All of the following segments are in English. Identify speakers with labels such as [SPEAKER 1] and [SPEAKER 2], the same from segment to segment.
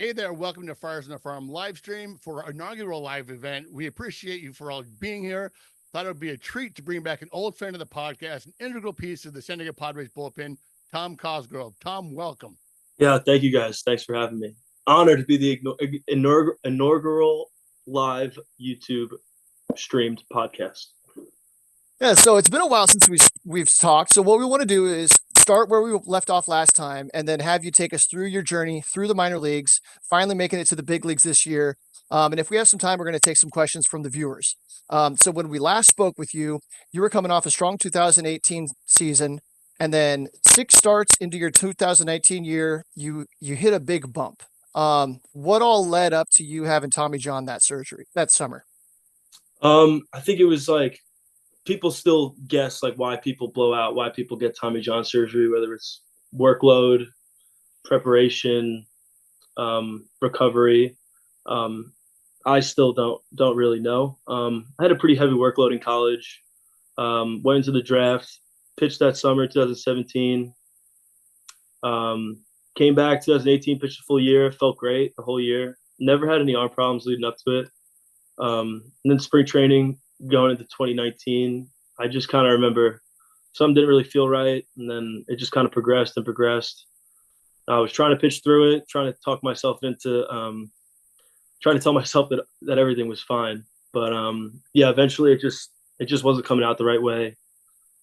[SPEAKER 1] Hey there, welcome to Friars on the Farm live stream for our inaugural live event. We appreciate you for all being here. Thought it would be a treat to bring back an old friend of the podcast, an integral piece of the San Diego Padres bullpen, Tom Cosgrove. Tom, welcome.
[SPEAKER 2] Yeah, thank you guys. Thanks for having me. Honored to be the inaugural live YouTube streamed podcast.
[SPEAKER 3] Yeah, so it's been a while since we've talked. So what we want to do is start where we left off last time, and then have you take us through your journey through the minor leagues, finally making it to the big leagues this year. And if we have some time, we're going to take some questions from the viewers. So when we last spoke with you, you were coming off a strong 2018 season, and then 6 starts into your 2019 year, you hit a big bump. What all led up to you having Tommy John that summer?
[SPEAKER 2] I think it was like people still guess like why people blow out, why people get Tommy John surgery, whether it's workload, preparation, recovery. Um, I still don't really know. I had a pretty heavy workload in college. Went into the draft, pitched that summer 2017. Um, Came back 2018, pitched a full year, felt great the whole year. Never had any arm problems leading up to it. And then spring training going into 2019, I just kind of remember something didn't really feel right, and then it just kind of progressed and progressed. I was trying to pitch through it, trying to talk myself into, trying to tell myself that everything was fine. But yeah, eventually it just wasn't coming out the right way.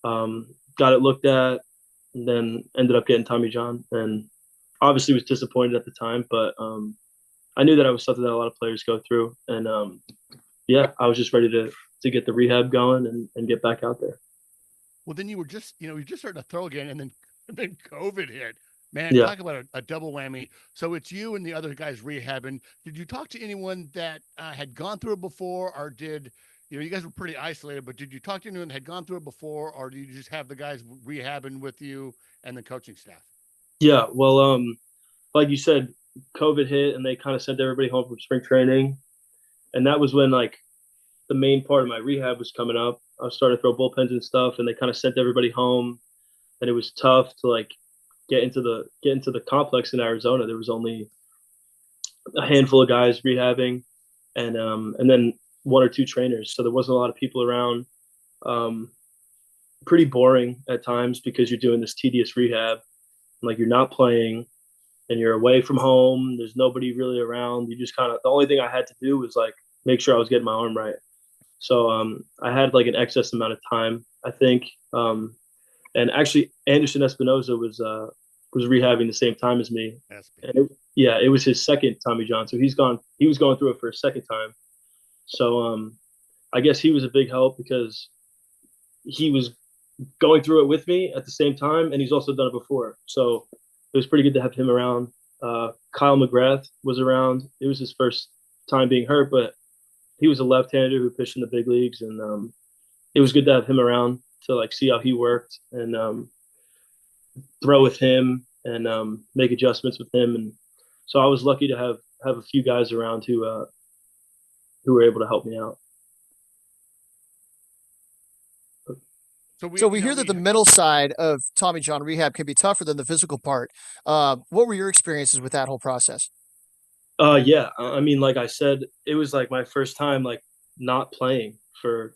[SPEAKER 2] Got it looked at, and then ended up getting Tommy John, and obviously was disappointed at the time, but I knew that I was something that a lot of players go through, and yeah, I was just ready to get the rehab going and get back out there.
[SPEAKER 1] Well, then you were just, you just started to throw again, and then COVID hit. Man,
[SPEAKER 2] Yeah,
[SPEAKER 1] talk about a double whammy. So it's you and the other guys rehabbing. Did you talk to anyone that had gone through it before, or you guys were pretty isolated, but did you talk to anyone that had gone through it before, or do you just have the guys rehabbing with you and the coaching staff?
[SPEAKER 2] yeah. Well, like you said, COVID hit, and they kind of sent everybody home from spring training, and that was when like the main part of my rehab was coming up. I was starting to throw bullpens and stuff, and they kind of sent everybody home, and it was tough to like get into the complex in Arizona. There was only a handful of guys rehabbing, and then one or two trainers, so there wasn't a lot of people around. Um, Pretty boring at times because you're doing this tedious rehab, like you're not playing and you're away from home. There's nobody really around. You just kind of the only thing I had to do was like make sure I was getting my arm right. So I had like an excess amount of time, I think. And actually, Anderson Espinoza was rehabbing the same time as me,
[SPEAKER 1] SB.
[SPEAKER 2] and yeah, it was his second Tommy John. So he's gone. He was going through it for a second time. So I guess he was a big help because he was going through it with me at the same time, and he's also done it before. So it was pretty good to have him around. Kyle McGrath was around. It was his first time being hurt, but he was a left-hander who pitched in the big leagues, and it was good to have him around to like see how he worked and throw with him and make adjustments with him. And so I was lucky to have a few guys around who were able to help me out.
[SPEAKER 1] So we,
[SPEAKER 3] So
[SPEAKER 1] you
[SPEAKER 3] we
[SPEAKER 1] know,
[SPEAKER 3] hear that
[SPEAKER 1] we
[SPEAKER 3] the mental side of Tommy John rehab can be tougher than the physical part. What were your experiences with that whole process?
[SPEAKER 2] Yeah, I mean, like I said, it was like my first time like not playing for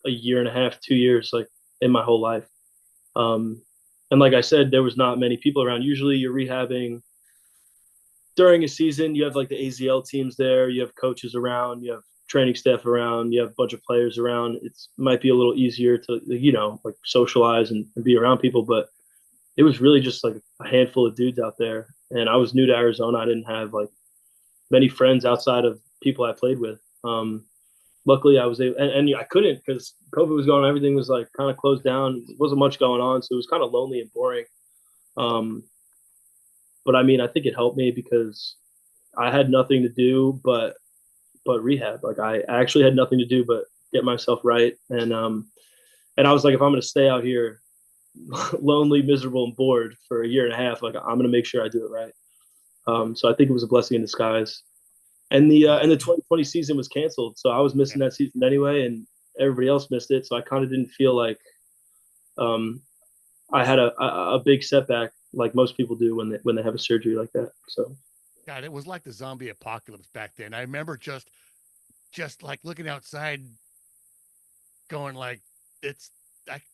[SPEAKER 2] a year and a half, 2 years, like in my whole life. Um, and like I said, there was not many people around. Usually, you're rehabbing during a season. You have like the AZL teams there. You have coaches around. You have training staff around. You have a bunch of players around. It might be a little easier to like socialize and be around people. But it was really just like a handful of dudes out there. And I was new to Arizona. I didn't have like many friends outside of people I played with. Luckily, I was able, and I couldn't because COVID was going on. Everything was like kind of closed down. There wasn't much going on, so it was kind of lonely and boring. Um, but I mean, I think it helped me because I had nothing to do but rehab. Like I actually had nothing to do but get myself right, and I was like, if I'm going to stay out here lonely, miserable, and bored for a year and a half, like I'm going to make sure I do it right. So I think it was a blessing in disguise. And the 2020 season was canceled, so I was missing that season anyway, and everybody else missed it. So I kind of didn't feel like um, I had a big setback like most people do when they have a surgery like that. So
[SPEAKER 1] God, it was like the zombie apocalypse back then. I remember just like looking outside, going like, it's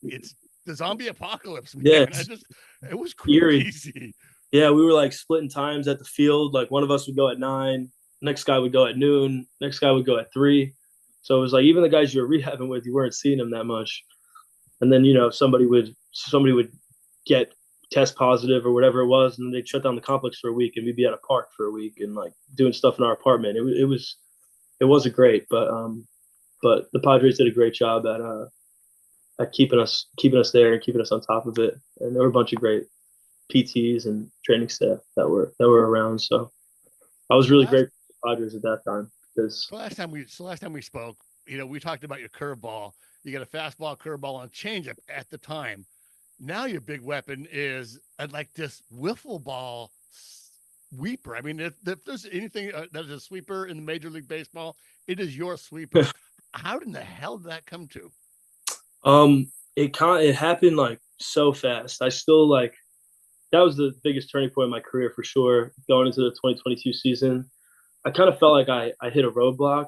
[SPEAKER 1] it's the zombie apocalypse,
[SPEAKER 2] Yeah,
[SPEAKER 1] man.
[SPEAKER 2] it's
[SPEAKER 1] It was
[SPEAKER 2] eerie.
[SPEAKER 1] crazy.
[SPEAKER 2] Yeah, we were like splitting times at the field. Like one of us would go at 9, next guy would go at noon, next guy would go at 3. So it was like even the guys you were rehabbing with, you weren't seeing them that much. And then somebody would get test positive or whatever it was, and then they'd shut down the complex for a week, and we'd be at a park for a week and like doing stuff in our apartment. It wasn't great, but the Padres did a great job at keeping us there and keeping us on top of it. And there were a bunch of great PTs and training staff that were around. So I was
[SPEAKER 1] So
[SPEAKER 2] really grateful for the Padres at that time because
[SPEAKER 1] last time we spoke, we talked about your curveball. You got a fastball, curveball, and changeup at the time. Now your big weapon is like this wiffle ball sweeper. I mean, if there's anything that is a sweeper in the Major League Baseball, it is your sweeper. How in the hell did that come to?
[SPEAKER 2] it happened like so fast. I still like that was the biggest turning point in my career for sure. Going into the 2022 season, I kind of felt like I hit a roadblock.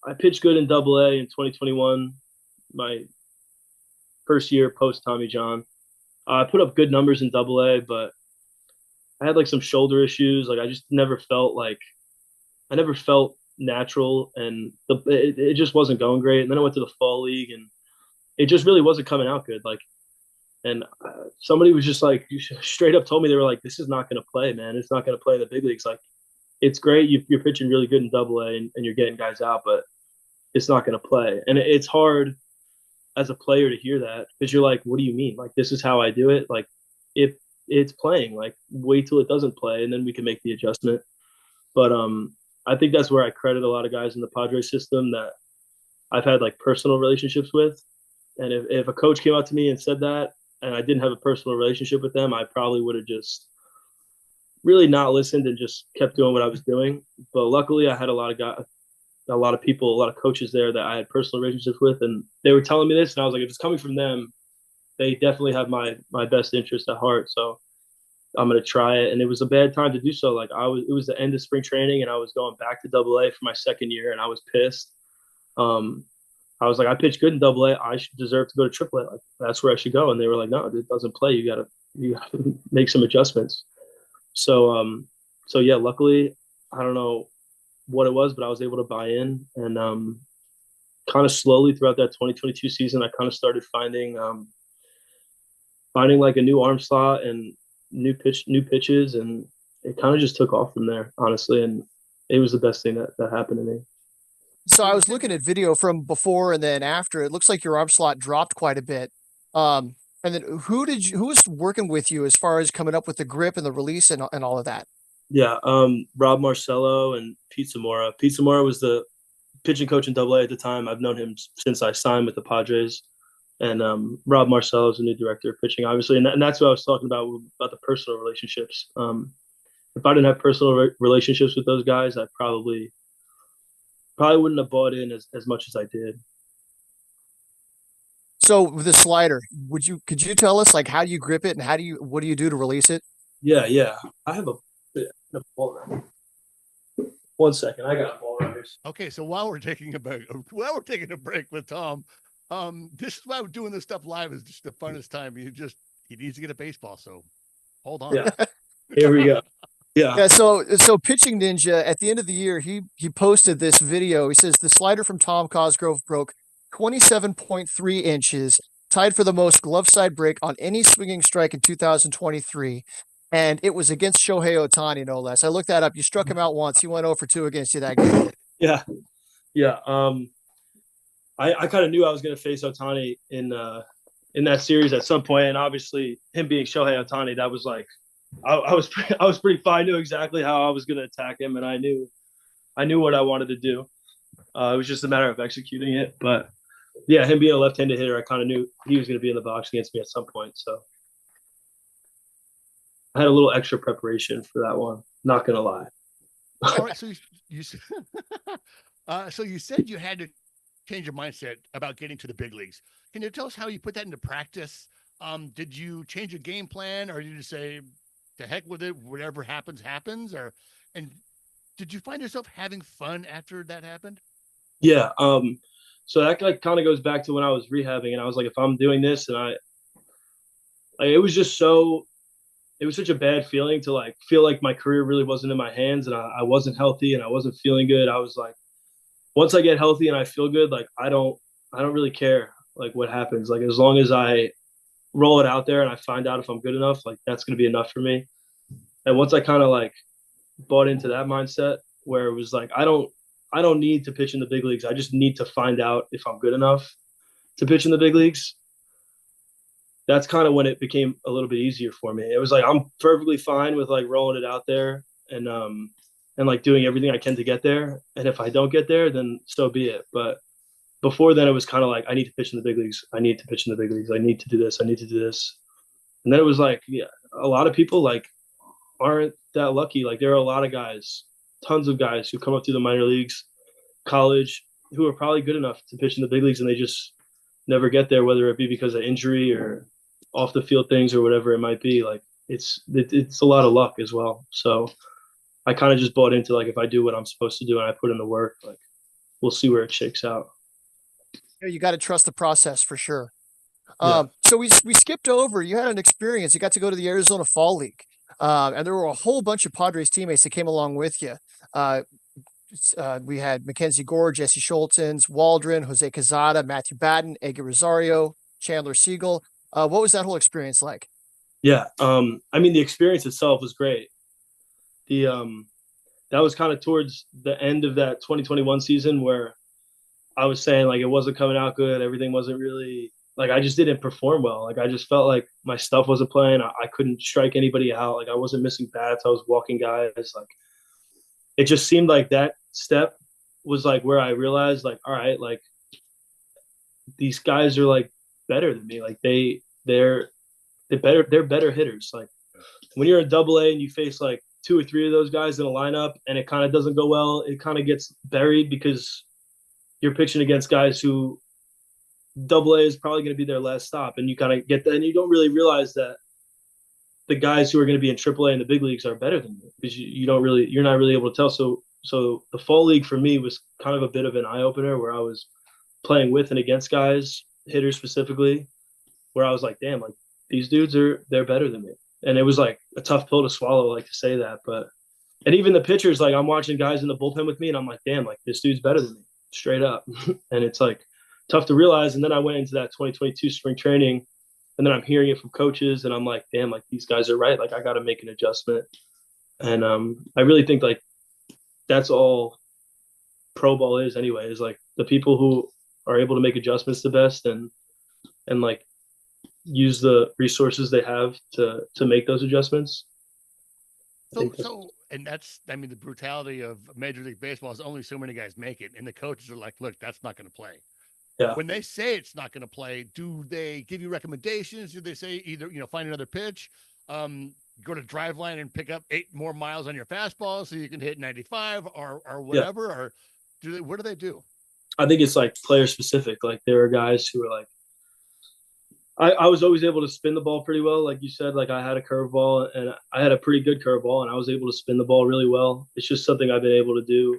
[SPEAKER 2] I pitched good in Double A in 2021, my first year post Tommy John. I put up good numbers in Double A, but I had like some shoulder issues. Like I never felt natural, and it just wasn't going great. And then I went to the fall league, and it just really wasn't coming out good. Like, and somebody was just like straight up told me, they were like, "This is not going to play, man. It's not going to play in the big leagues. Like, it's great you're pitching really good in Double A and you're getting guys out, but it's not going to play." And it's hard as a player to hear that because you're like, "What do you mean? Like, this is how I do it? Like, if it's playing, like, wait till it doesn't play, and then we can make the adjustment." But I think that's where I credit a lot of guys in the Padres system that I've had like personal relationships with. And if a coach came out to me and said that, and I didn't have a personal relationship with them, I probably would have just really not listened and just kept doing what I was doing. But luckily, I had a lot of people, a lot of coaches there that I had personal relationships with, and they were telling me this, and I was like, if it's coming from them, they definitely have my best interest at heart. So I'm gonna try it. And it was a bad time to do so. Like it was the end of spring training, and I was going back to Double A for my second year, and I was pissed. Um, I was like, I pitched good in Double A. I should deserve to go to Triple A. Like that's where I should go. And they were like, no, it doesn't play. You gotta make some adjustments. So so yeah, luckily, I don't know what it was, but I was able to buy in, and kind of slowly throughout that 2022 season, I kind of started finding like a new arm slot and new pitches, and it kind of just took off from there, honestly. And it was the best thing that happened to me.
[SPEAKER 3] So
[SPEAKER 1] So
[SPEAKER 3] I
[SPEAKER 1] you
[SPEAKER 3] was
[SPEAKER 1] said
[SPEAKER 3] looking
[SPEAKER 1] you
[SPEAKER 3] at video from before and then after. It looks like your arm slot dropped quite a bit. And then who was working with you as far as coming up with the grip and the release and all of that?
[SPEAKER 2] Yeah, Rob Marcello and Pete Zamora. Pete Zamora was the pitching coach in Double A at the time. I've known him since I signed with the Padres. And Rob Marcello is the new director of pitching, obviously, and that's what I was talking about the personal relationships. If I didn't have personal relationships with those guys, I probably wouldn't have bought in as much as I did.
[SPEAKER 3] So with the slider, could you tell us like how do you grip it and what do you do to release it?
[SPEAKER 2] Yeah, yeah. I have a ball right. 1 second, I got a ball right here.
[SPEAKER 1] okay. So while we're taking a break with Tom, this is why we're doing this stuff live is just the funnest time. He needs to get a baseball, so hold on.
[SPEAKER 2] Yeah, here we go. Yeah,
[SPEAKER 3] Yeah, so pitching ninja at the end of the year, he posted this video. He says the slider from Tom Cosgrove broke 27.3 inches, tied for the most glove side break on any swinging strike in 2023. And it was against Shohei Ohtani, no less. I looked that up. You struck him out once. He went 0 for 2 against you that game.
[SPEAKER 2] yeah, yeah. I kind of knew I was going to face Ohtani in that series at some point, and obviously him being Shohei Ohtani, that was like I was pretty fine. I knew exactly how I was going to attack him, and I knew what I wanted to do. It was just a matter of executing it. But yeah, him being a left-handed hitter, I kind of knew he was going to be in the box against me at some point. So I had a little extra preparation for that one. Not going to lie.
[SPEAKER 1] All right. So you so you said you had to change your mindset about getting to the big leagues. Can you tell us how you put that into practice? Did you change your game plan, or did you just say, "To heck with it, whatever happens, happens"? And did you find yourself having fun after that happened?
[SPEAKER 2] Yeah. So that like kind of goes back to when I was rehabbing, and I was like, if I'm doing this, and it was just so, it was such a bad feeling to like feel like my career really wasn't in my hands, and I wasn't healthy, and I wasn't feeling good. I was like, once I get healthy and I feel good, like I don't really care like what happens. Like as long as I roll it out there and I find out if I'm good enough, like that's gonna be enough for me. And once I kind of like bought into that mindset where it was like I don't need to pitch in the big leagues. I just need to find out if I'm good enough to pitch in the big leagues. That's kind of when it became a little bit easier for me. It was like I'm perfectly fine with like rolling it out there and like doing everything I can to get there. And if I don't get there, then so be it. But before then, it was kind of like I need to pitch in the big leagues. I need to pitch in the big leagues. I need to do this. I need to do this. And then it was like, yeah, a lot of people like aren't that lucky. Like there are a lot of guys, tons of guys who come up through the minor leagues, college, who are probably good enough to pitch in the big leagues, and they just never get there, whether it be because of injury or off the field things or whatever it might be. Like it's a lot of luck as well. So I kind of just bought into like if I do what I'm supposed to do and I put in the work, like we'll see where it shakes out.
[SPEAKER 3] You got to trust the process for sure.
[SPEAKER 2] Yeah.
[SPEAKER 3] So we skipped over. You had an experience. You got to go to the Arizona Fall League, and there were a whole bunch of Padres teammates that came along with you. Uh, we had Mackenzie Gore, Jesse Schultens, Waldron, Jose Quezada, Matthew Batten, Eggy Rosario, Chandler Siegel. What was that whole experience like?
[SPEAKER 2] Yeah. I mean, the experience itself was great. The That was kind of towards the end of that 2021 season where I was saying like it wasn't coming out good. Everything wasn't really like I just didn't perform well. Like I just felt like my stuff wasn't playing. I couldn't strike anybody out. Like I wasn't missing bats. I was walking guys. Like it just seemed like that step was like where I realized like, all right, like these guys are like better than me. Like they're better hitters. Like when you're in double A and you face like two or three of those guys in a lineup and it kind of doesn't go well, it kind of gets buried because you're pitching against guys who double A is probably going to be their last stop. And you kind of get that. And you don't really realize that the guys who are going to be in triple A in the big leagues are better than you because you're not really able to tell. So the fall league for me was kind of a bit of an eye opener where I was playing with and against guys, hitters specifically, where I was like, damn, like these dudes they're better than me. And it was like a tough pill to swallow, like to say that. But and even the pitchers, like I'm watching guys in the bullpen with me and I'm like, damn, like this dude's better than me, straight up. And it's like tough to realize. And then I went into that 2022 spring training and then I'm hearing it from coaches and I'm like, damn, like these guys are right. Like I got to make an adjustment. And I really think like that's all pro ball is anyway, is like the people who are able to make adjustments the best and like use the resources they have to make those adjustments.
[SPEAKER 1] And that's, I mean, the brutality of Major League Baseball is only so many guys make it. And the coaches are like, look, that's not going to play.
[SPEAKER 2] Yeah.
[SPEAKER 1] When they say it's not going to play, do they give you recommendations? Do they say either, find another pitch, go to drive line and pick up 8 more miles on your fastball so you can hit 95 or whatever? Yeah. Or what do they do?
[SPEAKER 2] I think it's like player specific. Like there are guys who are like, I was always able to spin the ball pretty well. Like you said, like I had a curveball and I had a pretty good curveball and I was able to spin the ball really well. It's just something I've been able to do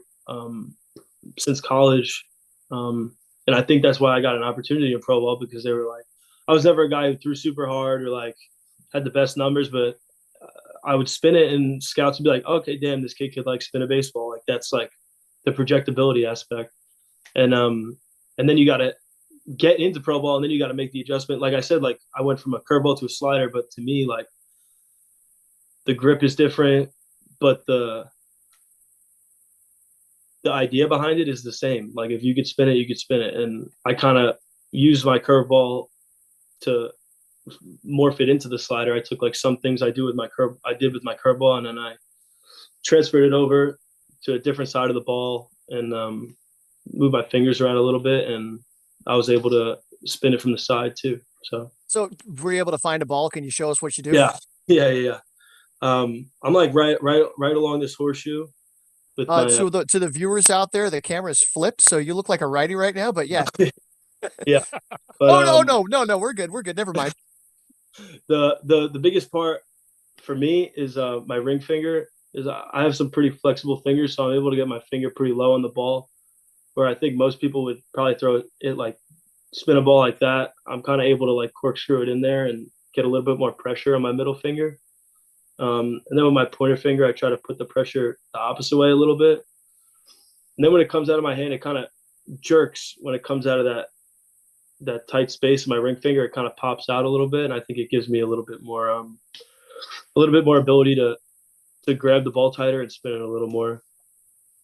[SPEAKER 2] since college. And I think that's why I got an opportunity in pro ball because they were like, I was never a guy who threw super hard or like had the best numbers, but I would spin it and scouts would be like, okay, damn, this kid could like spin a baseball. Like that's like the projectability aspect. And then you got to get into pro ball and then you got to make the adjustment. Like I said, like I went from a curveball to a slider, but to me, like the grip is different, but the idea behind it is the same. Like if you could spin it, you could spin it. And I kind of used my curveball to morph it into the slider. I took like some things I did with my curveball, and then I transferred it over to a different side of the ball and moved my fingers around a little bit, and I was able to spin it from the side too. So
[SPEAKER 3] were you able to find a ball? Can you show us what you do?
[SPEAKER 2] Yeah. I'm like right along this horseshoe.
[SPEAKER 3] So to the viewers out there, the camera's flipped, so you look like a righty right now. But yeah,
[SPEAKER 2] yeah. But,
[SPEAKER 3] no, we're good. Never mind.
[SPEAKER 2] The biggest part for me is my ring finger. is I have some pretty flexible fingers, so I'm able to get my finger pretty low on the ball. Where I think most people would probably throw it like spin a ball like that. I'm kind of able to like corkscrew it in there and get a little bit more pressure on my middle finger. And then with my pointer finger, I try to put the pressure the opposite way a little bit. And then when it comes out of my hand, it kind of jerks when it comes out of that tight space in my ring finger. It kind of pops out a little bit, and I think it gives me a little bit more ability to grab the ball tighter and spin it a little more.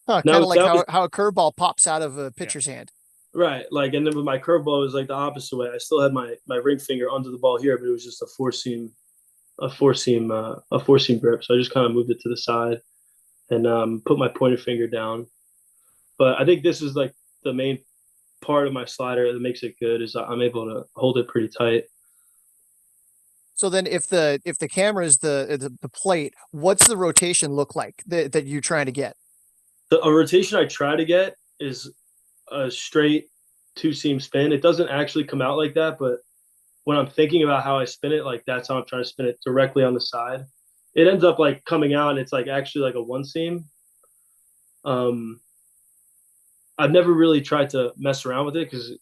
[SPEAKER 3] Huh,
[SPEAKER 2] Now
[SPEAKER 3] kind of like
[SPEAKER 2] that was
[SPEAKER 3] how a curveball pops out of a pitcher's hand.
[SPEAKER 2] right, like, and then with my curveball, it was like the opposite way. I still had my ring finger under the ball here, but it was just a four seam grip. So I just kind of moved it to the side and put my pointer finger down. But I think this is like the main part of my slider that makes it good is I'm able to hold it pretty tight.
[SPEAKER 3] So then if the camera is the plate, what's the rotation look like that you're trying to get?
[SPEAKER 2] A rotation I try to get is a straight two seam spin. It doesn't actually come out like that, but when I'm thinking about how I spin it, like that's how I'm trying to spin it directly on the side. It ends up like coming out and it's like actually like a one seam. Um, I've never really tried to mess around with it because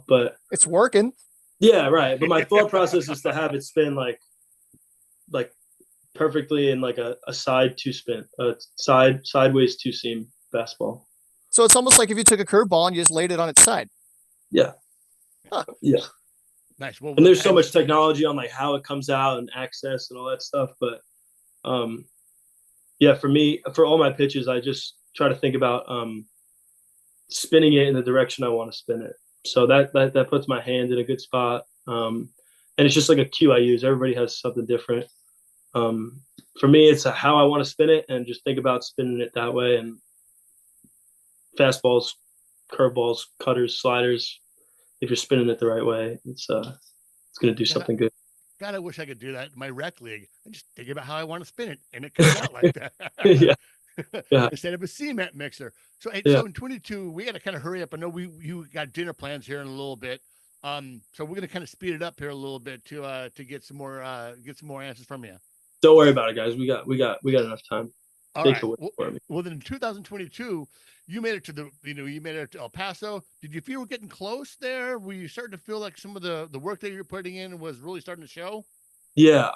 [SPEAKER 2] but
[SPEAKER 3] It's working.
[SPEAKER 2] yeah, right. But my thought process is to have it spin like perfectly in like a side two spin, a sideways two seam fastball.
[SPEAKER 3] So it's almost like if you took a curveball and you just laid it on its side.
[SPEAKER 2] Yeah.
[SPEAKER 3] Huh.
[SPEAKER 2] Yeah.
[SPEAKER 1] Nice. Well,
[SPEAKER 2] And there's so much technology on like how it comes out and access and all that stuff. But yeah, for me, for all my pitches, I just try to think about spinning it in the direction I want to spin it. So that puts my hand in a good spot. And it's just like a cue I use. Everybody has something different. For me, it's how I want to spin it and just think about spinning it that way. And fastballs, curveballs, cutters, sliders, if you're spinning it the right way, it's going to do something good.
[SPEAKER 1] God, I wish I could do that in my rec league. I just think about how I want to spin it, and it comes out like that.
[SPEAKER 2] Yeah. Yeah.
[SPEAKER 1] Instead of a cement mixer. So,
[SPEAKER 2] Yeah.
[SPEAKER 1] so in 22, we got to kind of hurry up. I know you got dinner plans here in a little bit. So we're gonna kind of speed it up here a little bit to get some more answers from you.
[SPEAKER 2] Don't worry about it, guys. We got enough time.
[SPEAKER 1] All
[SPEAKER 2] Take
[SPEAKER 1] right.
[SPEAKER 2] it away for me.
[SPEAKER 1] Well, then in 2022, you made it to you made it to El Paso. Did you feel we're getting close there? Were you starting to feel like some of the work that you're putting in was really starting to show?
[SPEAKER 2] Yeah.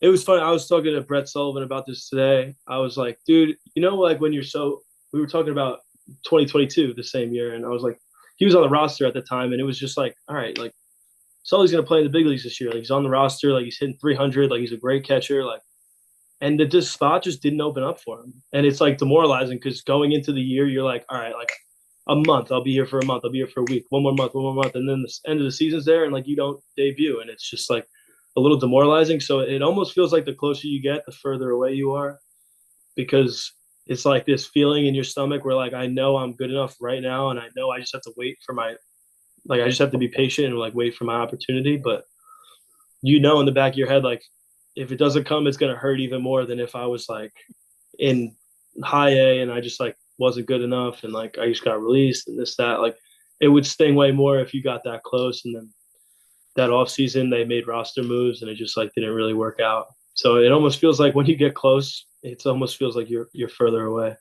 [SPEAKER 2] It was funny. I was talking to Brett Sullivan about this today. I was like, dude, like when we were talking about 2022 the same year, and I was like, he was on the roster at the time, and it was just like, all right, like Sully's gonna play in the big leagues this year. Like he's on the roster, like he's hitting 300, like he's a great catcher, like, and this spot just didn't open up for him, and it's like demoralizing because going into the year, you're like, all right, like a month, I'll be here for a month, I'll be here for a week, one more month, and then the end of the season's there, and like you don't debut, and it's just like a little demoralizing. So it almost feels like the closer you get, the further away you are, because it's like this feeling in your stomach where like I know I'm good enough right now, and I know I just have to wait for I just have to be patient and like wait for my opportunity. But in the back of your head, like if it doesn't come, it's gonna hurt even more than if I was like in high A and I just like wasn't good enough and like I just got released and this that. Like it would sting way more if you got that close, and then that off season they made roster moves and it just like didn't really work out. So it almost feels like when you get close, it almost feels like you're further away.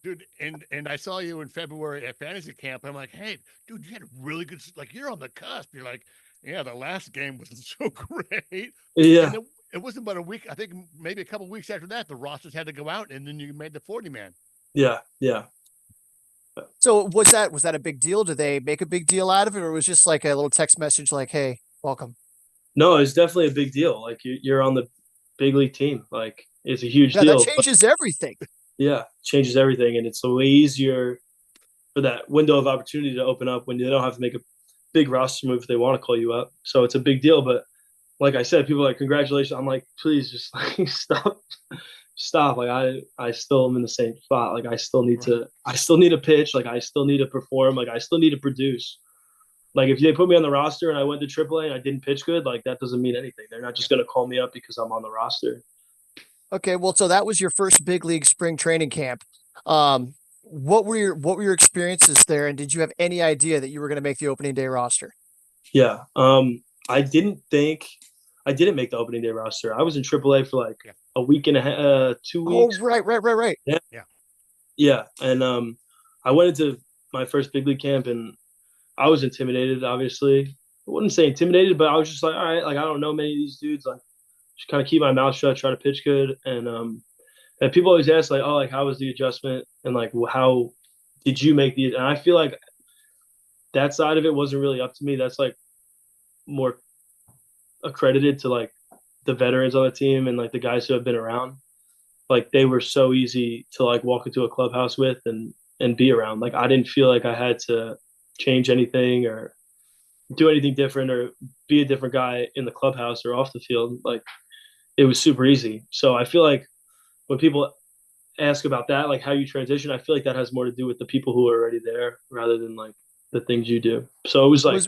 [SPEAKER 1] Dude, and I saw you in February at fantasy camp. I'm like, hey, dude, you had really good, like you're on the cusp. You're like, yeah, the last game was so great.
[SPEAKER 2] Yeah.
[SPEAKER 1] And it wasn't but a week. I think maybe a couple weeks after that, the rosters had to go out, and then you made the 40 man.
[SPEAKER 2] Yeah. Yeah.
[SPEAKER 3] So was that a big deal? Did they make a big deal out of it, or was it just like a little text message like, "Hey, welcome"?
[SPEAKER 2] No, it's definitely a big deal. Like you're on the big league team. Like it's a huge
[SPEAKER 3] Yeah,
[SPEAKER 2] deal.
[SPEAKER 3] that changes everything.
[SPEAKER 2] Yeah, changes everything, and it's way easier for that window of opportunity to open up when they don't have to make a big roster move if they want to call you up. So it's a big deal. But like I said, people are like, congratulations. I'm like, please just like stop. Like I still am in the same spot. Like I still need to pitch. Like I still need to perform. Like I still need to produce. Like if they put me on the roster and I went to AAA and I didn't pitch good, like that doesn't mean anything. They're not just going to call me up because I'm on the roster.
[SPEAKER 3] Okay, well, so that was your first big league spring training camp. What were your experiences there, and did you have any idea that you were going to make the opening day roster?
[SPEAKER 2] Yeah. I didn't make the opening day roster. I was in AAA for like a week and a half, 2
[SPEAKER 3] Oh,
[SPEAKER 2] weeks.
[SPEAKER 3] right.
[SPEAKER 2] Yeah,
[SPEAKER 1] Yeah.
[SPEAKER 2] yeah. And I went into my first big league camp, and I was intimidated. Obviously, I wouldn't say intimidated, but I was just like, all right, like I don't know many of these dudes. Like, just kind of keep my mouth shut, try to pitch good, and people always ask like, oh, like how was the adjustment, and like how did you make the? And I feel like that side of it wasn't really up to me. That's like more accredited to like the veterans on the team and like the guys who have been around. Like they were so easy to like walk into a clubhouse with and be around. Like I didn't feel like I had to change anything or do anything different or be a different guy in the clubhouse or off the field. Like it was super easy. So I feel like when people ask about that, like how you transition, I feel like that has more to do with the people who are already there rather than like the things you do. So it was like,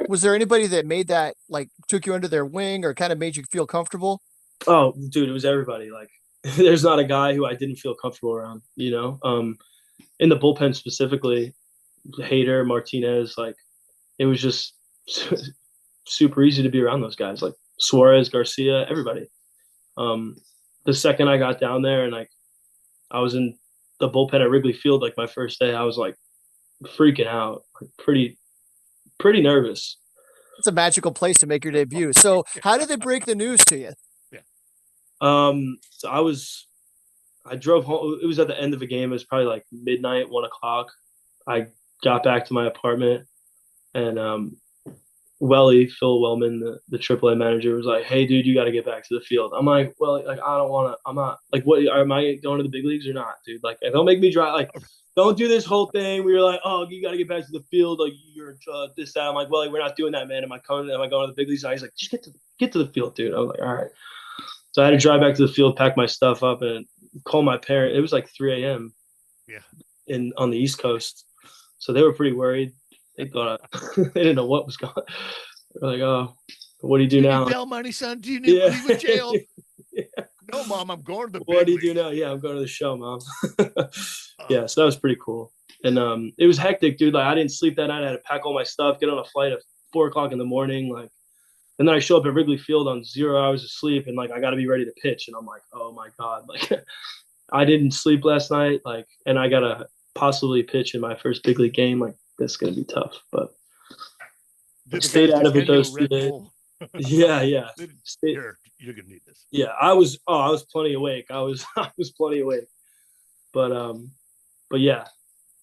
[SPEAKER 3] Was there anybody that made that, like, took you under their wing or kind of made you feel comfortable?
[SPEAKER 2] oh, dude, it was everybody. Like, there's not a guy who I didn't feel comfortable around. You know, in the bullpen specifically, Hader, Martinez, like it was just super easy to be around those guys. Like Suarez, Garcia, everybody. Um, the second I got down there and like I was in the bullpen at Wrigley Field, like my first day, I was like freaking out, like pretty nervous.
[SPEAKER 3] It's a magical place to make your debut. So how did they break the news to you?
[SPEAKER 1] Yeah.
[SPEAKER 2] So I drove home. It was at the end of a game. It was probably like midnight, 1 o'clock. I got back to my apartment, and Phil Wellman, the AAA manager, was like, "Hey, dude, you got to get back to the field." I'm like, "Well, like I don't want to. I'm not like, what am I going to the big leagues or not, dude? Like, don't make me drive. Like, don't do this whole thing where you're like, oh, you got to get back to the field. Like, you're this that." I'm like, "Well, like, we're not doing that, man. Am I going to the big leagues?" And he's like, "Just get to the field, dude." I was like, "All right." So I had to drive back to the field, pack my stuff up, and call my parent. It was like 3 a.m.
[SPEAKER 1] Yeah.
[SPEAKER 2] on the East Coast, so they were pretty worried. They thought they didn't know what was going. They're like, "Oh, what do you do
[SPEAKER 1] you
[SPEAKER 2] now?"
[SPEAKER 1] Need bail money, son? Do you need money with jail?
[SPEAKER 2] Yeah.
[SPEAKER 1] No, mom, I'm going to the
[SPEAKER 2] What
[SPEAKER 1] big
[SPEAKER 2] do you do
[SPEAKER 1] leagues.
[SPEAKER 2] now? Yeah, I'm going to the show, mom. Yeah, so that was pretty cool. And it was hectic, dude. Like I didn't sleep that night. I had to pack all my stuff, get on a flight at 4 o'clock in the morning. Like, and then I show up at Wrigley Field on 0 hours of sleep, and like I got to be ready to pitch. And I'm like, oh my god, like I didn't sleep last night. Like, and I gotta possibly pitch in my first big league game. Like, that's gonna be tough. But
[SPEAKER 1] Did the
[SPEAKER 2] stayed
[SPEAKER 1] guys
[SPEAKER 2] out of
[SPEAKER 1] just
[SPEAKER 2] it
[SPEAKER 1] hand you a
[SPEAKER 2] those 2
[SPEAKER 1] Red
[SPEAKER 2] days.
[SPEAKER 1] Bull?
[SPEAKER 2] Yeah.
[SPEAKER 1] Here, you're gonna need this.
[SPEAKER 2] Yeah, I was plenty awake. I was plenty awake. But yeah,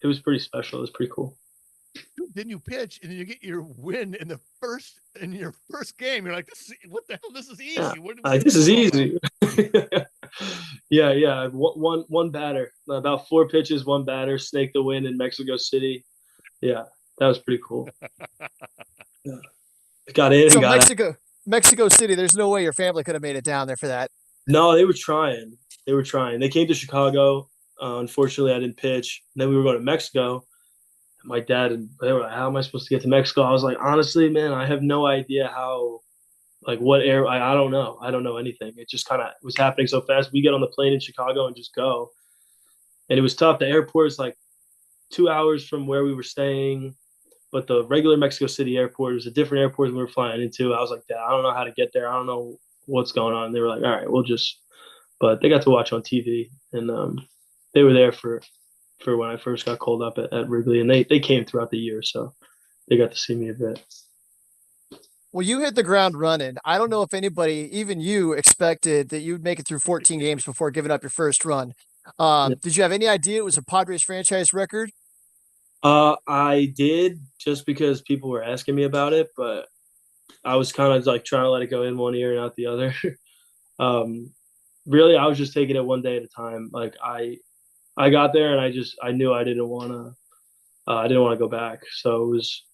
[SPEAKER 2] it was pretty special. It was pretty cool.
[SPEAKER 1] Then you pitch and then you get your win in your first game. You're like, what the hell? This is easy.
[SPEAKER 2] Yeah. This is easy. Yeah. One batter, about 4 pitches, one batter, snake the win in Mexico City. Yeah, that was pretty cool. Yeah. Got in.
[SPEAKER 3] So
[SPEAKER 2] got
[SPEAKER 3] Mexico City, there's no way your family could have made it down there for that.
[SPEAKER 2] No, they were trying. They came to Chicago. Unfortunately, I didn't pitch. And then we were going to Mexico. My dad and they were like, "How am I supposed to get to Mexico?" I was like, "Honestly, man, I have no idea how. Like, what air? I don't know. I don't know anything. It just kind of was happening so fast. We get on the plane in Chicago and just go, and it was tough. The airport is like 2 hours from where we were staying, but the regular Mexico City airport is a different airport than we were flying into. I was like, "Dad, I don't know how to get there. I don't know what's going on." And they were like, "All right, we'll just." But they got to watch on TV, and they were there for when I first got called up at Wrigley, and they came throughout the year, so they got to see me a bit.
[SPEAKER 3] Well, you hit the ground running. I don't know if anybody, even you, expected that you'd make it through 14 games before giving up your first run.
[SPEAKER 2] Yeah.
[SPEAKER 3] Did you have any idea it was a Padres franchise record?
[SPEAKER 2] I did, just because people were asking me about it, but I was kind of like trying to let it go in one ear and out the other. Really, I was just taking it one day at a time. Like I got there and I knew I didn't want to go back. So it was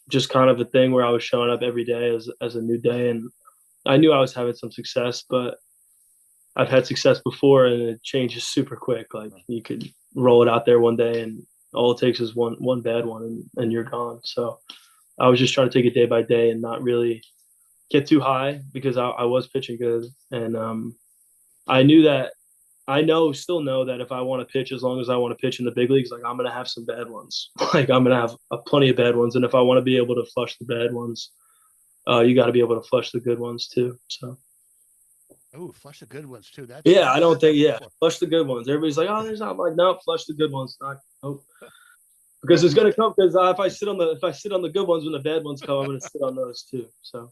[SPEAKER 2] just kind of a thing where I was showing up every day as a new day, and I knew I was having some success, but I've had success before and it changes super quick. Like you could roll it out there one day and all it takes is one bad one and you're gone. So I was just trying to take it day by day and not really get too high because I was pitching good. And still know that if I want to pitch, as long as I want to pitch in the big leagues, like I'm going to have some bad ones. Like I'm going to have plenty of bad ones. And if I want to be able to flush the bad ones, you got to be able to flush the good ones too. So.
[SPEAKER 1] Oh, flush the good ones too. That's
[SPEAKER 2] Yeah,
[SPEAKER 1] I've
[SPEAKER 2] I
[SPEAKER 1] never
[SPEAKER 2] don't
[SPEAKER 1] heard that
[SPEAKER 2] think.
[SPEAKER 1] one
[SPEAKER 2] Yeah,
[SPEAKER 1] before.
[SPEAKER 2] flush the good ones. Everybody's like, oh, there's not. I'm like, no, flush the good ones. Not, nope. Because it's gonna come. Because if I sit on the good ones when the bad ones come, I'm gonna sit on those too. So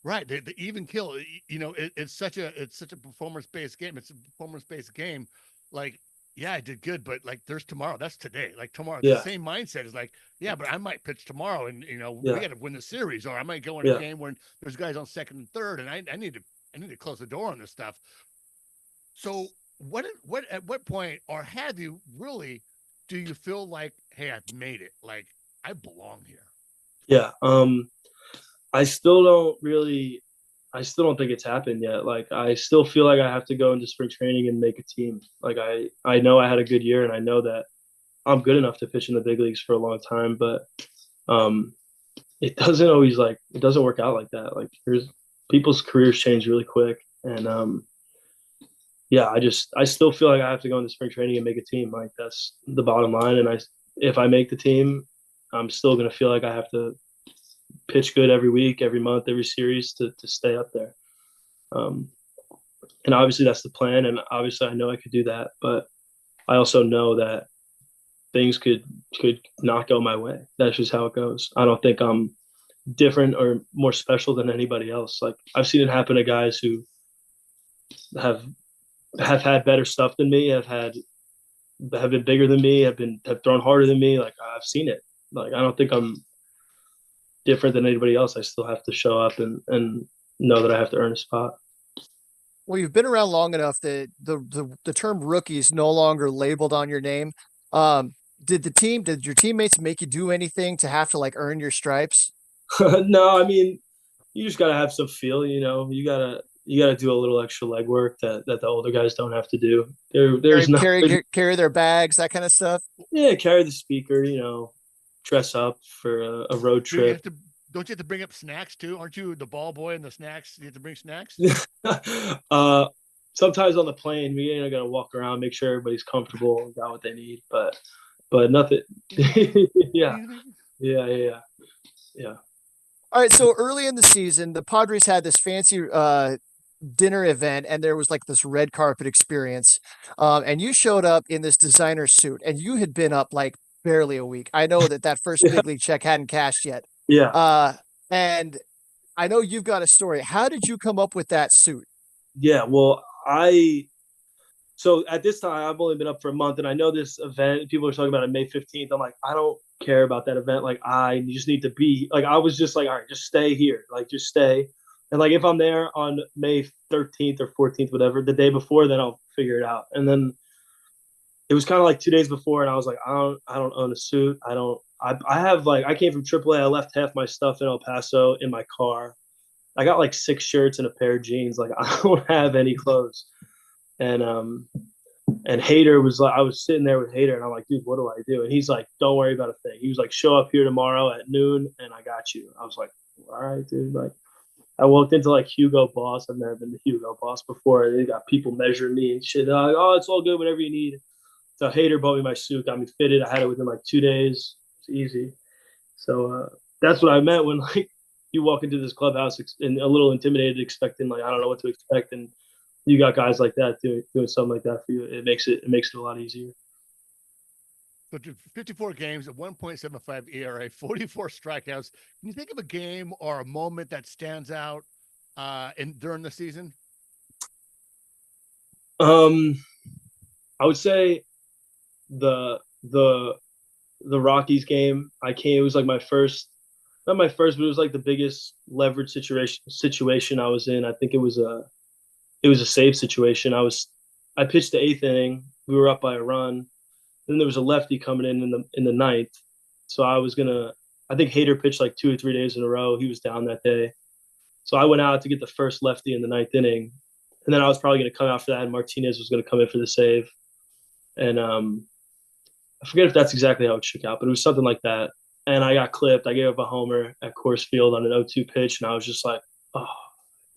[SPEAKER 1] Right, the even kill. It's such a performance based game. It's a performance based game. Like, yeah, I did good, but like, there's tomorrow. That's today. Like tomorrow, the
[SPEAKER 2] yeah,
[SPEAKER 1] same mindset is like, yeah, but I might pitch tomorrow, and we
[SPEAKER 2] yeah,
[SPEAKER 1] got to win the series, or I might go in a
[SPEAKER 2] yeah.
[SPEAKER 1] game when there's guys on second and third, and I need to close the door on this stuff. So, at what point, or have you really, do you feel like, hey, I've made it? Like I belong here.
[SPEAKER 2] Yeah. I still don't really. I still don't think it's happened yet. Like I still feel like I have to go into spring training and make a team. Like I know I had a good year and I know that I'm good enough to pitch in the big leagues for a long time, but um it doesn't always it doesn't work out like that. Like there's people's careers change really quick and yeah, I still feel like I have to go into spring training and make a team. Like that's the bottom line and if I make the team, I'm still going to feel like I have to pitch good every week, every month, every series to stay up there. Um, and obviously that's the plan. And obviously I know I could do that, but I also know that things could not go my way. That's just how it goes. I don't think I'm different or more special than anybody else. Like I've seen it happen to guys who have had better stuff than me, have been bigger than me, have thrown harder than me. Like I've seen it. Like I don't think I'm different than anybody else. I still have to show up and know that I have to earn a spot.
[SPEAKER 3] Well, you've been around long enough that the term rookie is no longer labeled on your name. Um, did your teammates make you do anything to have to like earn your stripes?
[SPEAKER 2] No, I mean you just gotta have some feel. You gotta do a little extra legwork that the older guys don't have to do. There's nothing.
[SPEAKER 3] Carry their bags, that kind of stuff.
[SPEAKER 2] Yeah, carry the speaker. Dress up for a road
[SPEAKER 1] Do you
[SPEAKER 2] trip.
[SPEAKER 1] have to? Don't you have to bring up snacks too? Aren't you the ball boy and the snacks? You have to bring snacks.
[SPEAKER 2] uh, Sometimes on the plane, we gotta walk around, make sure everybody's comfortable and got what they need. But nothing. Yeah, yeah, yeah, yeah.
[SPEAKER 3] All right, so early in the season, the Padres had this fancy dinner event, and there was like this red carpet experience. And you showed up in this designer suit, and you had been up like barely a week. I know that first
[SPEAKER 2] Yeah,
[SPEAKER 3] big league check hadn't cashed yet.
[SPEAKER 2] yeah,
[SPEAKER 3] Uh, and I know you've got a story. How did you come up with that suit?
[SPEAKER 2] yeah. Well, so at this time I've only been up for a month, and I know this event. People are talking about it May 15th. I'm like, I don't care about that event. Like, I just need to be like, I was just like, all right, just stay here. Like, just stay. And like, if I'm there on May 13th or 14th, whatever, the day before, then I'll figure it out. And then it was kind of like 2 days before, and I was like, I don't own a suit. I have like, I came from AAA. I left half my stuff in El Paso in my car. I got like 6 shirts and a pair of jeans. Like, I don't have any clothes. And Hader was like, I was sitting there with Hader, and I'm like, dude, what do I do? And he's like, don't worry about a thing. He was like, show up here tomorrow at noon, and I got you. I was like, all right, dude. Like, I walked into like Hugo Boss. I've never been to Hugo Boss before. They got people measuring me and shit. They're like, oh, it's all good, whatever you need. So Hader bought me my suit, got me fitted. I had it within like 2 days. It's easy. So that's what I meant when like you walk into this clubhouse and a little intimidated, expecting like I don't know what to expect, and you got guys like that doing something like that for you. It makes it a lot easier.
[SPEAKER 1] So 54 games, a 1.75 ERA, 44 strikeouts. Can you think of a game or a moment that stands out in during the season?
[SPEAKER 2] Um, I would say the the the Rockies game. I came. It was like my first, not my first, but it was like the biggest leverage situation I was in. I think it was a save situation. I pitched the eighth inning. We were up by a run. Then there was a lefty coming in the ninth. So I was gonna. I think Hader pitched like 2 or 3 days in a row. He was down that day. So I went out to get the first lefty in the ninth inning, and then I was probably gonna come out for that, and Martinez was gonna come in for the save. And I forget if that's exactly how it shook out, but it was something like that. And I got clipped. I gave up a homer at Coors Field on an 0-2 pitch, and I was just like, oh,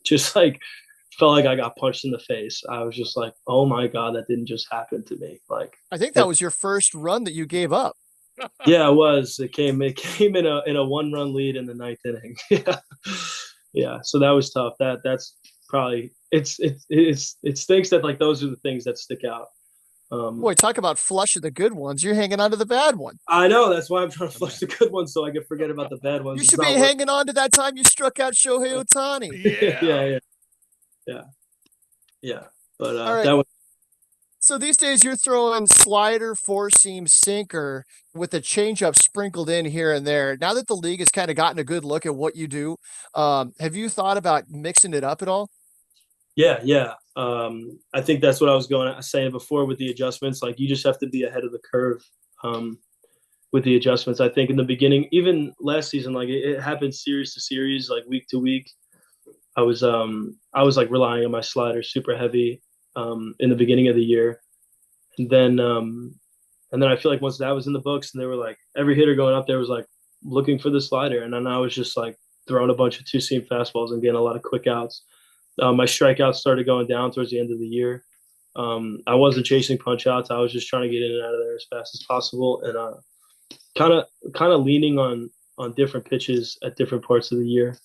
[SPEAKER 2] just like felt like I got punched in the face. I was just like, oh my god, that didn't just happen to me. Like,
[SPEAKER 3] I think that was your first run that you gave up.
[SPEAKER 2] yeah, it was. It came in a 1-run lead in the ninth inning. Yeah, yeah. So that was tough. That's probably it stinks that like those are the things that stick out.
[SPEAKER 3] Boy, talk about flushing the good ones. You're hanging on to the bad one.
[SPEAKER 2] I know that's why I'm trying to
[SPEAKER 1] Oh,
[SPEAKER 2] flush
[SPEAKER 1] man.
[SPEAKER 2] the good ones so I can forget about the bad ones.
[SPEAKER 3] You
[SPEAKER 2] It's
[SPEAKER 3] should be
[SPEAKER 2] not working.
[SPEAKER 3] hanging on to that time you struck out Shohei Ohtani.
[SPEAKER 1] Yeah.
[SPEAKER 2] Yeah. But
[SPEAKER 3] All right.
[SPEAKER 2] that was
[SPEAKER 3] So these days you're throwing slider, four seam, sinker with a changeup sprinkled in here and there. Now that the league has kind of gotten a good look at what you do, have you thought about mixing it up at all?
[SPEAKER 2] yeah. I think that's what I was saying before with the adjustments. Like you just have to be ahead of the curve with the adjustments. I think in the beginning, even last season, like it happened series to series, like week to week. I was like relying on my slider super heavy in the beginning of the year, and then I feel like once that was in the books, and they were like every hitter going up there was like looking for the slider, and then I was just like throwing a bunch of two seam fastballs and getting a lot of quick outs. My strikeouts started going down towards the end of the year. I wasn't chasing punch outs. I was just trying to get in and out of there as fast as possible, and kind of leaning on different pitches at different parts of the year.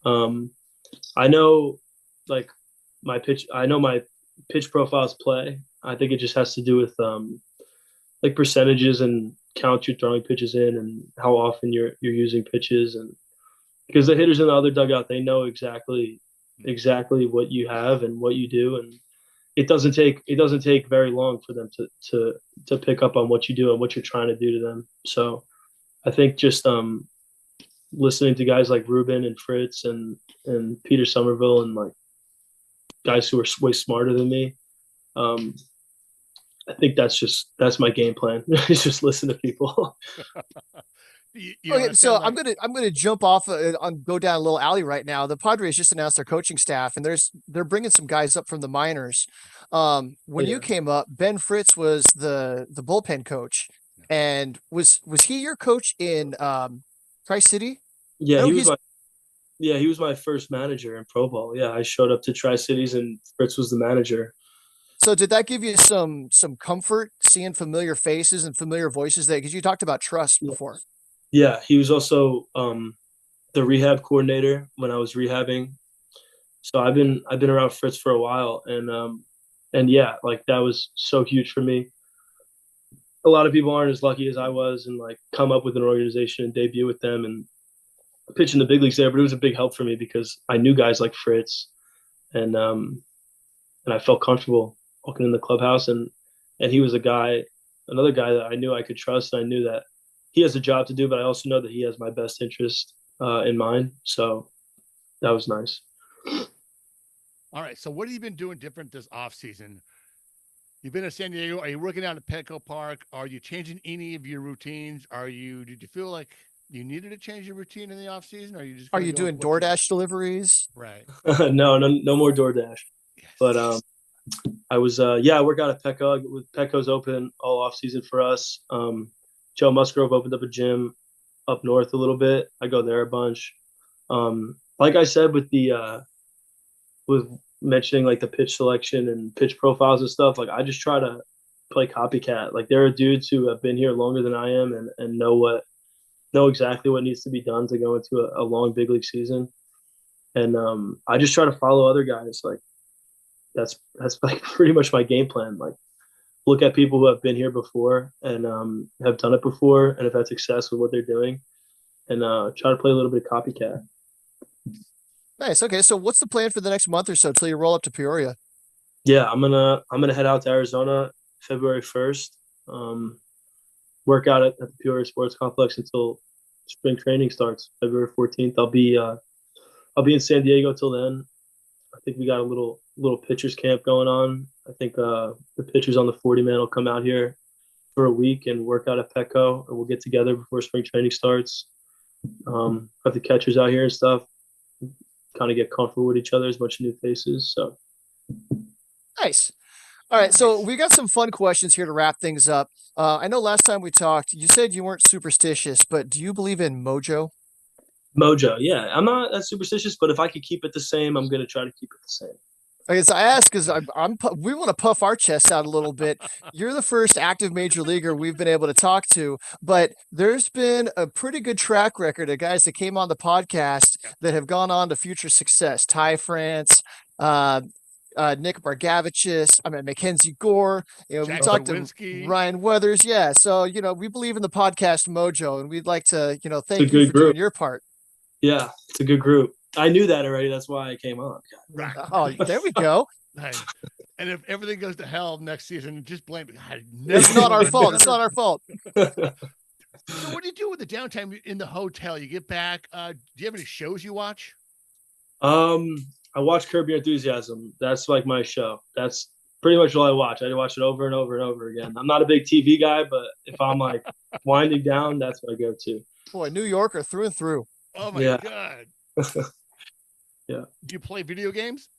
[SPEAKER 2] Um, I know like I know my pitch profiles play. I think it just has to do with like percentages and count you're throwing pitches in and how often you're using pitches, and because the hitters in the other dugout, they know exactly what you have and what you do, and it doesn't take very long for them to pick up on what you do and what you're trying to do to them. So I think just listening to guys like Ruben and Fritz and Peter Somerville and like guys who are way smarter than me. I think that's my game plan. Is just listen to people.
[SPEAKER 3] Okay, so I'm gonna jump off on go down a little alley right now. The Padres just announced their coaching staff, and they're bringing some guys up from the minors. When you came up, Ben Fritz was the bullpen coach, and was he your coach in Tri City?
[SPEAKER 2] Yeah,
[SPEAKER 3] No,
[SPEAKER 2] he was my first manager in pro ball. Yeah, I showed up to Tri Cities and Fritz was the manager.
[SPEAKER 3] So did that give you some comfort seeing familiar faces and familiar voices there? Because you talked about trust before.
[SPEAKER 2] Yeah, he was also the rehab coordinator when I was rehabbing. So I've been around Fritz for a while, and yeah, like that was so huge for me. A lot of people aren't as lucky as I was, and like come up with an organization and debut with them and pitch in the big leagues there. But it was a big help for me because I knew guys like Fritz, and I felt comfortable walking in the clubhouse, and he was another guy that I knew I could trust, and I knew that he has a job to do, but I also know that he has my best interest in mind. So that was nice.
[SPEAKER 1] All right. So what have you been doing different this off season? You've been in San Diego. Are you working out at Petco Park? Are you changing any of your routines? Did you feel like you needed to change your routine in the off season? Or are you just
[SPEAKER 3] Are you doing DoorDash deliveries?
[SPEAKER 1] Right.
[SPEAKER 2] No more DoorDash.
[SPEAKER 1] Yes.
[SPEAKER 2] But I was I work out at Petco. Petco's open all off season for us. Joe Musgrove opened up a gym up north a little bit. I go there a bunch. Like I said with mentioning like the pitch selection and pitch profiles and stuff, like I just try to play copycat. Like there are dudes who have been here longer than I am and know exactly what needs to be done to go into a long big league season. And I just try to follow other guys. Like that's like pretty much my game plan. Like look at people who have been here before and have done it before and have had success with what they're doing, and try to play a little bit of copycat.
[SPEAKER 3] Nice. Okay, so what's the plan for the next month or so till you roll up to Peoria?
[SPEAKER 2] Yeah, I'm gonna head out to Arizona February 1st. Work out at the Peoria Sports Complex until spring training starts February 14th. I'll be in San Diego till then. I think we got a little pitchers camp going on. I think the pitchers on the 40 man will come out here for a week and work out at Petco, and we'll get together before spring training starts. Have the catchers out here and stuff. Kind of get comfortable with each other, as much new faces. So
[SPEAKER 3] Nice. All right, so we got some fun questions here to wrap things up. I know last time we talked, you said you weren't superstitious, but do you believe in mojo?
[SPEAKER 2] mojo, yeah, I'm not that superstitious, but if I could keep it the same, I'm gonna try to keep it the same.
[SPEAKER 3] I guess I ask because we want to puff our chests out a little bit. You're the first active major leaguer we've been able to talk to, but there's been a pretty good track record of guys that came on the podcast that have gone on to future success. Ty France, uh, Nick Bargavichus, Mackenzie Gore. We
[SPEAKER 1] Jack
[SPEAKER 3] talked to
[SPEAKER 1] Lewinsky.
[SPEAKER 3] Ryan Weathers. Yeah. So, we believe in the podcast mojo, and we'd like to, thank you
[SPEAKER 2] good
[SPEAKER 3] for
[SPEAKER 2] group.
[SPEAKER 3] doing your part.
[SPEAKER 2] Yeah, it's a good group. I knew that already. That's why I came on.
[SPEAKER 1] Right.
[SPEAKER 3] Oh, there we go.
[SPEAKER 1] Nice. And if everything goes to hell next season, just blame it.
[SPEAKER 3] It's not our fault. It's not our fault.
[SPEAKER 1] So what do you do with the downtime in the hotel? You get back. Do you have any shows you watch?
[SPEAKER 2] I watch Curb Your Enthusiasm. That's like my show. That's pretty much all I watch. I watch it over and over and over again. I'm not a big TV guy, but if I'm like winding down, that's what I go to.
[SPEAKER 3] Boy, New Yorker through and through.
[SPEAKER 1] Oh my God.
[SPEAKER 2] Yeah.
[SPEAKER 1] Do you play video games?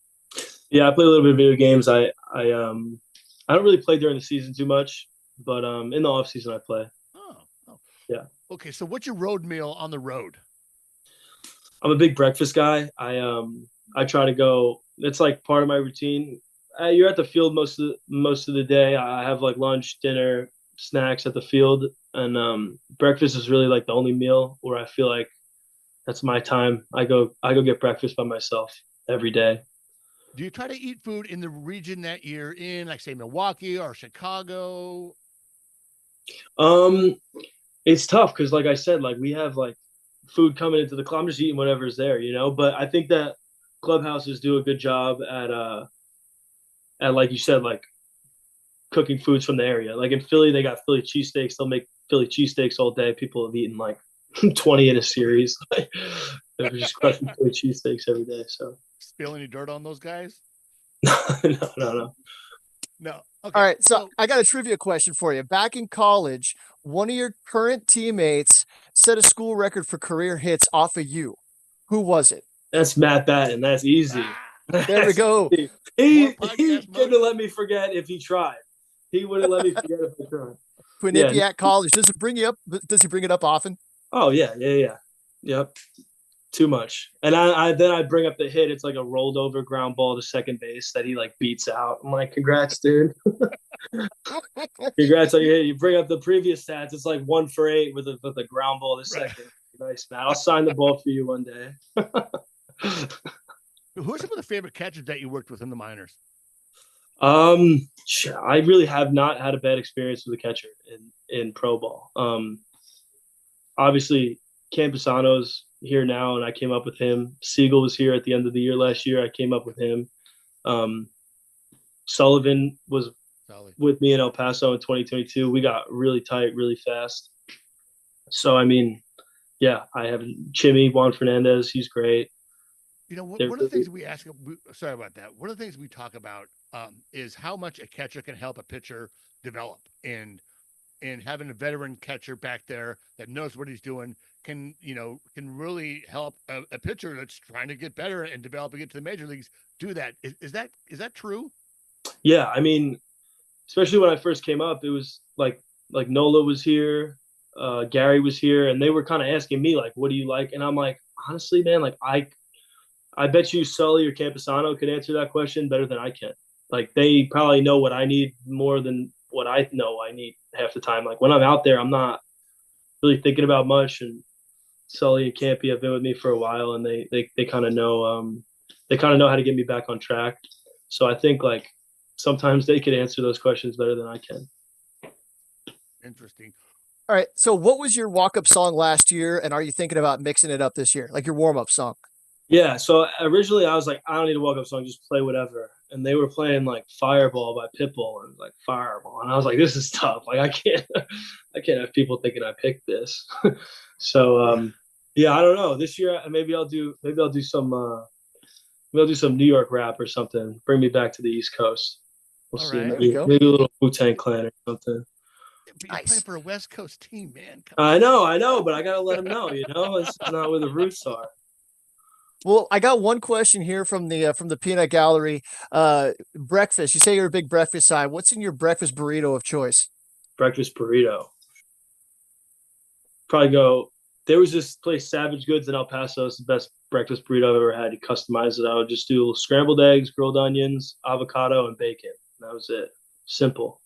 [SPEAKER 2] Yeah, I play a little bit of video games. I don't really play during the season too much, but in the off season I play.
[SPEAKER 1] Oh.
[SPEAKER 2] Yeah.
[SPEAKER 1] Okay, so what's your road meal on the road?
[SPEAKER 2] I'm a big breakfast guy. I try to go. It's like part of my routine. You're at the field most of the day. I have like lunch, dinner, snacks at the field, and breakfast is really like the only meal where I feel like that's my time. I go get breakfast by myself every day.
[SPEAKER 1] Do you try to eat food in the region that you're in, like say Milwaukee or Chicago?
[SPEAKER 2] It's tough because, like I said, like we have like food coming into the club. I'm just eating whatever's there, But I think that clubhouses do a good job at like you said, like cooking foods from the area. Like in Philly, they got Philly cheesesteaks. They'll make Philly cheesesteaks all day. People have eaten like 20 in a series. They're just crushing Philly cheesesteaks every day. So
[SPEAKER 1] spill any dirt on those guys?
[SPEAKER 2] No.
[SPEAKER 1] No. Okay.
[SPEAKER 3] All right. So I got a trivia question for you. Back in college, one of your current teammates set a school record for career hits off of you. Who was it?
[SPEAKER 2] That's Matt Batten. That's easy.
[SPEAKER 3] There we go.
[SPEAKER 2] He couldn't have let me forget if he tried. He wouldn't let me forget if he tried.
[SPEAKER 3] Quinnipiac College. Does it bring you up? Does he bring it up often?
[SPEAKER 2] Oh yeah. Yep. Too much. And I bring up the hit. It's like a rolled over ground ball to second base that he like beats out. I'm like, congrats, dude. Congrats on your hit. You bring up the previous stats. It's like 1 for 8 with a ground ball to second. Right. Nice, man. I'll sign the ball for you one day.
[SPEAKER 1] Who are some of the favorite catchers that you worked with in the minors?
[SPEAKER 2] I really have not had a bad experience with a catcher in pro ball. Obviously Campusano's here now, and I came up with him. Siegel was here at the end of the year last year. I came up with him. Sullivan was with me in El Paso in 2022. We got really tight, really fast. So, I mean, yeah, I have Chimmy, Juan Fernandez. He's great.
[SPEAKER 1] One of the things we ask, sorry about that. One of the things we talk about is how much a catcher can help a pitcher develop, and having a veteran catcher back there that knows what he's doing can really help a pitcher that's trying to get better and develop and get to the major leagues do that. Is that true?
[SPEAKER 2] Yeah. I mean, especially when I first came up, it was like Nola was here, Gary was here, and they were kind of asking me like, what do you like? And I'm like, honestly, man, like I bet you Sully or Campusano could answer that question better than I can. Like they probably know what I need more than what I know I need half the time. Like when I'm out there, I'm not really thinking about much. And Sully and Campy have been with me for a while, and they kind of know how to get me back on track. So I think like sometimes they could answer those questions better than I can.
[SPEAKER 1] Interesting.
[SPEAKER 3] All right. So what was your walk-up song last year, and are you thinking about mixing it up this year, like your warm-up song?
[SPEAKER 2] Yeah, so originally I was like, I don't need a walk-up song, just play whatever. And they were playing like Fireball by Pitbull, and like Fireball, and I was like, this is tough. Like I can't have people thinking I picked this. So yeah, I don't know. This year maybe I'll do some New York rap or something. Bring me back to the East Coast. We'll see.
[SPEAKER 3] Right,
[SPEAKER 2] Maybe a little Wu-Tang Clan or something.
[SPEAKER 1] But you're playing for a West Coast team, man.
[SPEAKER 2] I know, but I gotta let them know. It's not where the roots are.
[SPEAKER 3] Well, I got one question here from the Peanut Gallery. Breakfast. You say you're a big breakfast guy. What's in your breakfast burrito of choice?
[SPEAKER 2] Breakfast burrito. Probably go. There was this place, Savage Goods in El Paso. It's the best breakfast burrito I've ever had. You customize it. I would just do scrambled eggs, grilled onions, avocado, and bacon. That was it. Simple.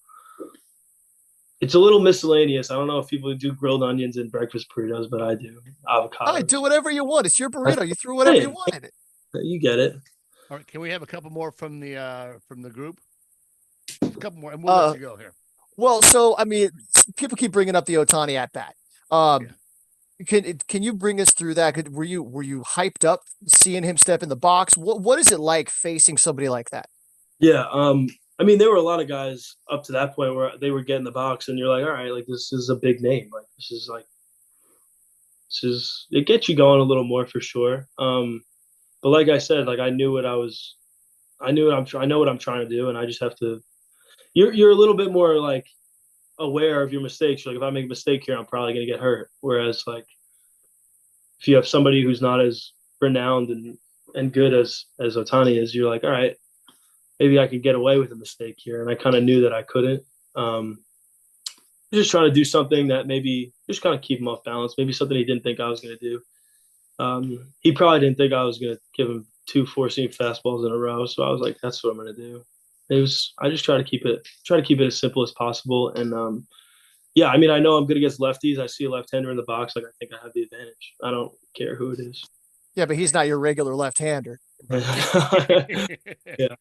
[SPEAKER 2] It's a little miscellaneous. I don't know if people do grilled onions in breakfast burritos, but I do. Avocado.
[SPEAKER 3] I do whatever you want. It's your burrito. You threw whatever you want in it.
[SPEAKER 2] You get it.
[SPEAKER 1] All right, can we have a couple more from the group? Just a couple more, and we'll let you go here.
[SPEAKER 3] Well, so I mean, people keep bringing up the Otani at bat. Um,
[SPEAKER 1] Yeah.
[SPEAKER 3] can you bring us through that? Were you hyped up seeing him step in the box? What is it like facing somebody like that?
[SPEAKER 2] Yeah. I mean, there were a lot of guys up to that point where they would get in the box, and you're like, all right, like this is a big name. Like this is it gets you going a little more for sure. But like I said, like I know what I'm trying to do, and I just have to. You're a little bit more like aware of your mistakes. Like if I make a mistake here, I'm probably gonna get hurt. Whereas like if you have somebody who's not as renowned and good as Otani is, you're like, all right, maybe I could get away with a mistake here. And I kind of knew that I couldn't. Just trying to do something that maybe just kind of keep him off balance. Maybe something he didn't think I was going to do. He probably didn't think I was going to give him two four-seam fastballs in a row. So I was like, that's what I'm going to do. I just try to keep it as simple as possible. And yeah, I mean, I know I'm good against lefties. I see a left-hander in the box. Like I think I have the advantage. I don't care who it is.
[SPEAKER 3] Yeah, but he's not your regular left-hander.
[SPEAKER 2] Yeah.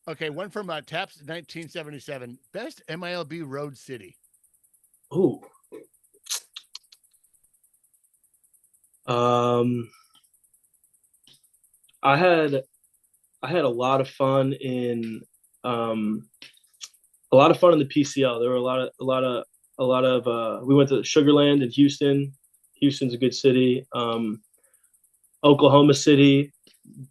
[SPEAKER 1] Okay, one from Taps 1977. Best MILB road city.
[SPEAKER 2] Ooh. Um, I had a lot of fun in the PCL. There were a lot of we went to Sugarland in Houston. Houston's a good city. Oklahoma City,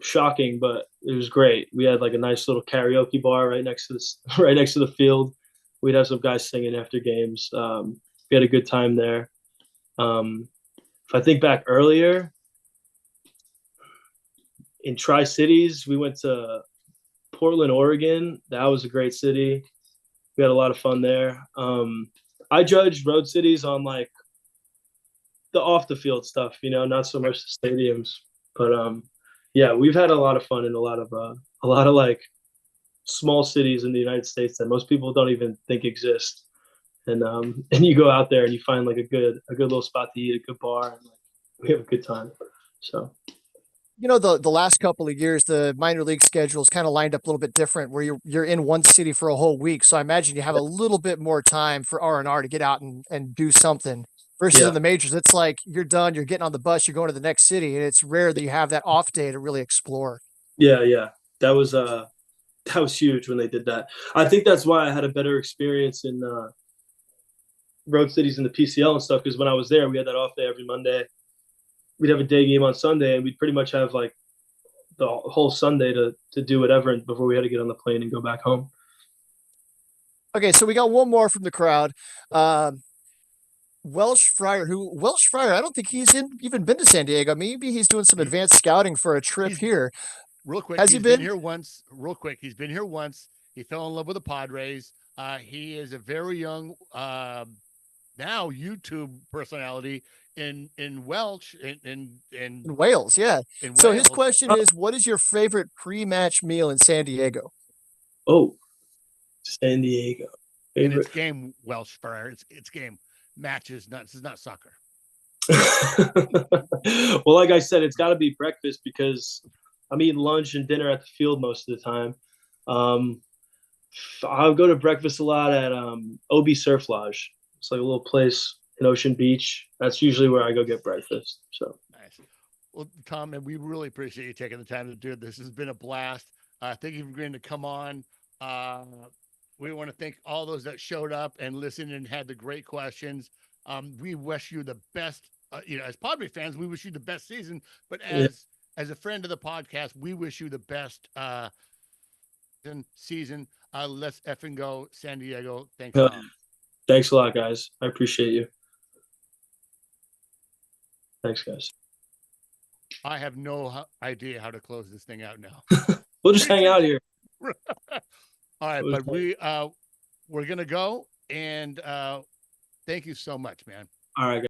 [SPEAKER 2] shocking, but it was great. We had like a nice little karaoke bar right next to this right next to the field. We'd have some guys singing after games. We had a good time there. If I think back earlier in Tri Cities, we went to Portland, Oregon. That was a great city. We had a lot of fun there. I judge road cities on like the off the field stuff, not so much the stadiums. But yeah, we've had a lot of fun in a lot of like small cities in the United States that most people don't even think exist. And you go out there and you find like a good little spot to eat, a good bar, and like we have a good time. So
[SPEAKER 3] The last couple of years, the minor league schedules kind of lined up a little bit different, where you're in one city for a whole week. So I imagine you have a little bit more time for R&R to get out and do something. Versus
[SPEAKER 2] yeah,
[SPEAKER 3] in the majors, it's like you're done, you're getting on the bus, you're going to the next city, and it's rare that you have that off day to really explore.
[SPEAKER 2] yeah. That was huge when they did that. I think that's why I had a better experience in road cities in the PCL and stuff. Because when I was there, we had that off day every Monday. We'd have a day game on Sunday, and we'd pretty much have like the whole Sunday to do whatever before we had to get on the plane and go back home.
[SPEAKER 3] Okay, so we got one more from the crowd. Um, Welsh Fryer, I don't think even been to San Diego. Maybe he's doing some
[SPEAKER 1] He-
[SPEAKER 3] advanced scouting for a trip
[SPEAKER 1] he's
[SPEAKER 3] here.
[SPEAKER 1] real quick.
[SPEAKER 3] Has he
[SPEAKER 1] He's been
[SPEAKER 3] been?
[SPEAKER 1] here once. Real quick, he's been here once. He fell in love with the Padres. He is a very young now YouTube personality in Welsh
[SPEAKER 3] In Wales, yeah.
[SPEAKER 1] in
[SPEAKER 3] So his
[SPEAKER 1] Wales.
[SPEAKER 3] question is, what is your favorite pre-match meal in San Diego?
[SPEAKER 2] Oh, San Diego.
[SPEAKER 1] And it's
[SPEAKER 2] Favorite.
[SPEAKER 1] game Welsh Fryer. It's game matches. Not This is not soccer.
[SPEAKER 2] Well, like I said, it's got to be breakfast because I'm eating lunch and dinner at the field most of the time. Um, I'll go to breakfast a lot at OB Surf Lodge. It's like a little place in Ocean Beach. That's usually where I go get breakfast. So
[SPEAKER 1] Nice. Well, Tom, and we really appreciate you taking the time to do it. This has been a blast. Thank you for agreeing to come on. Uh, we want to thank all those that showed up and listened and had the great questions. We wish you the best. As Padre fans, we wish you the best season. But
[SPEAKER 2] yeah,
[SPEAKER 1] as a friend of the podcast, we wish you the best season. Let's effing go, San Diego. Thanks,
[SPEAKER 2] yeah.
[SPEAKER 1] Tom.
[SPEAKER 2] Thanks a lot, guys. I appreciate you. Thanks, guys.
[SPEAKER 1] I have no idea how to close this thing out now.
[SPEAKER 2] We'll just hang out here.
[SPEAKER 1] All right, but we're gonna go and thank you so much, man.
[SPEAKER 2] All right, guys.